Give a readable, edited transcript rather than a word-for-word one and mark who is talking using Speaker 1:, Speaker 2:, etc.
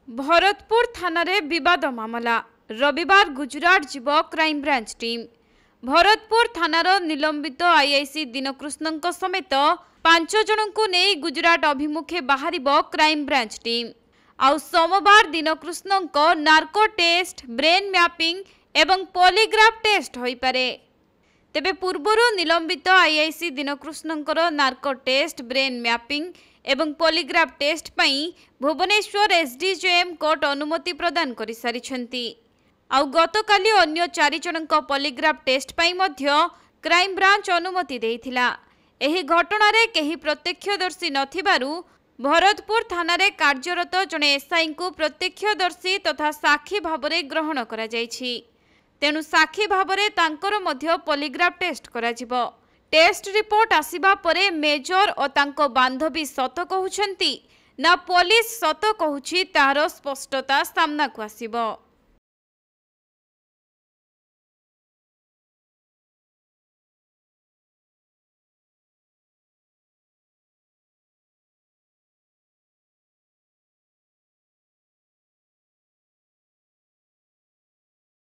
Speaker 1: भरतपुर थानारे विवाद मामला रविवार गुजरात जीव क्राइमब्रांच टीम। भरतपुर थानार निलंबित आईआईसी दिनकृष्ण समेत 5 जन को नहीं गुजरात अभिमुखे बाहर क्राइमब्रांच टीम। आउ सोमवार Dinakrishna narco test, brain mapping एवं पॉलीग्राफ टेस्ट हो पारे। तेबे पूर्वर निलंबित IIC Dinakrishna narco test, brain mapping एवं पॉलीग्राफ टेस्ट पई भुवनेश्वर एसडीजेएम कोर्ट अनुमति प्रदान कर सारी। आउ गतकाली अन्य 4 जन पॉलीग्राफ टेस्ट पई मध्य क्राइम ब्रांच अनुमति देइथिला। एही घटना रे केही प्रत्यक्षदर्शी नथिबारु भरतपुर थानारे कार्यरत जने एसआई को प्रत्यक्षदर्शी तथा साक्षी भावरे ग्रहण करा जायछि। तेणु साक्षी भावरे तांकर मध्य पॉलीग्राफ टेस्ट करा जिवो। टेस्ट रिपोर्ट आसिबा परे मेजर और तांको बांधवी सत कहउछंती ना पुलिस सत कहउछि तार स्पष्टता सामना को आसिबो।